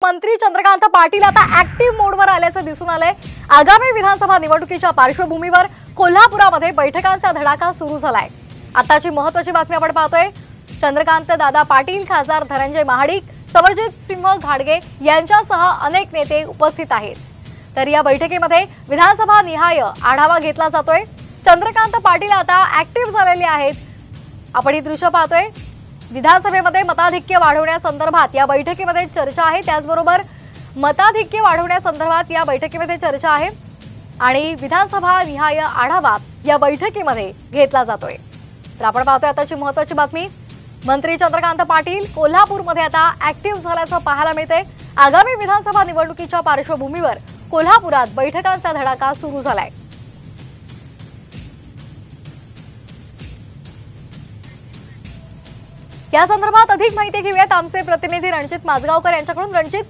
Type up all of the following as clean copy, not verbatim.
मंत्री चंद्रकांत पाटील आता ऍक्टिव्ह मोडवर आल्याचे दिसून आले। आगामी विधानसभा निवडणुकीच्या पार्श्वभूमीवर कोल्हापुरामध्ये बैठकांचा धडाका सुरू झालाय। आताची महत्त्वाची बातमी आपण पाहतोय। चंद्रकांत दादा पाटील, खासदार धनंजय महाडिक, समरजित सिंह घाडगे यांच्यासह अनेक नेते उपस्थित आहेत। तर या बैठकीमध्ये विधानसभा निहाय आढावा घेतला जातोय। चंद्रकांत पाटील आता ऍक्टिव्ह झालेले आहेत। आपण ही दृश्य पाहतोय। विधानसभेमध्ये मताधिक्य वाढवण्यासंदर्भात या बैठकीमध्ये चर्चा आहे। त्याचबरोबर मताधिक्य वाढवण्यासंदर्भात या बैठकीमध्ये चर्चा आहे आणि विधानसभा निहाय आढावा या बैठकीमध्ये घेतला जातोय। तर आपण पाहतोय आताची महत्त्वाची बातमी। मंत्री चंद्रकांत पाटील कोल्हापूरमध्ये आता ऍक्टिव्ह झाल्याचं पाहायला मिळते। आगामी विधानसभा निवडणुकीच्या पार्श्वभूमीवर कोल्हापुरात बैठकांचा धडाका सुरू झालाय। या संदर्भात अधिक माहिती घेऊयात आमचे प्रतिनिधी रणजित माजगावकर यांच्याकडून। रणजित,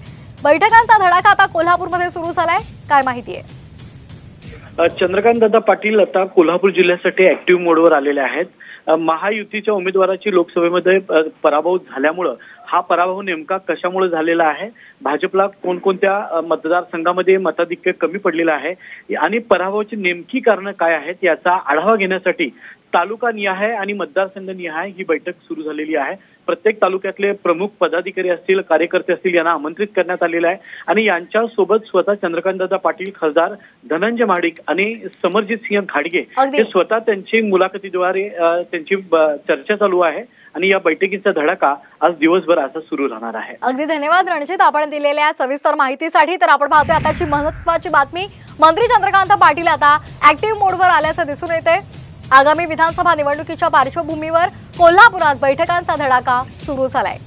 बैठकांचा धडाका आता कोल्हापूरमध्ये सुरू झालाय, काय माहिती आहे? चंद्रकांत दादा पाटील आता कोल्हापूर जिल्ह्यासाठी ऍक्टिव्ह मोडवर आलेले आहेत। महायुतीच्या उमेदवाराची लोकसभेमध्ये पराभव झाल्यामुळे हा पराभव नेमका कशामुळे झालेला आहे, भाजपला कोणकोणत्या मतदारसंघामध्ये मताधिक्य कमी पडलेलं आहे आणि पराभवाची नेमकी कारणं काय आहेत याचा आढावा घेण्यासाठी तालुका निहाय आणि मतदारसंघ निहाय ही बैठक सुरू झालेली आहे। प्रत्येक तालुक्यातले प्रमुख पदाधिकारी असतील, कार्यकर्ते असतील यांना आमंत्रित करण्यात आलेलं आहे आणि यांच्यासोबत स्वतः चंद्रकांतदादा पाटील, खासदार धनंजय महाडिक आणि समरजित सिंह घाडगे हे स्वतः त्यांची मुलाखतीद्वारे त्यांची चर्चा चालू आहे आणि या बैठकीचा धडाका आज दिवसभर असा सुरू राहणार आहे। अगदी धन्यवाद रणजित आपण दिलेल्या सविस्तर माहितीसाठी। तर आपण पाहतोय आताची महत्त्वाची बातमी। मंत्री चंद्रकांत पाटील आता ऍक्टिव्ह मोडवर आल्याचं दिसून येते। आगामी विधानसभा निवडणुकीच्या पार्श्वभूमीवर कोल्हापुरात बैठकांचा धडाका सुरू झालाय।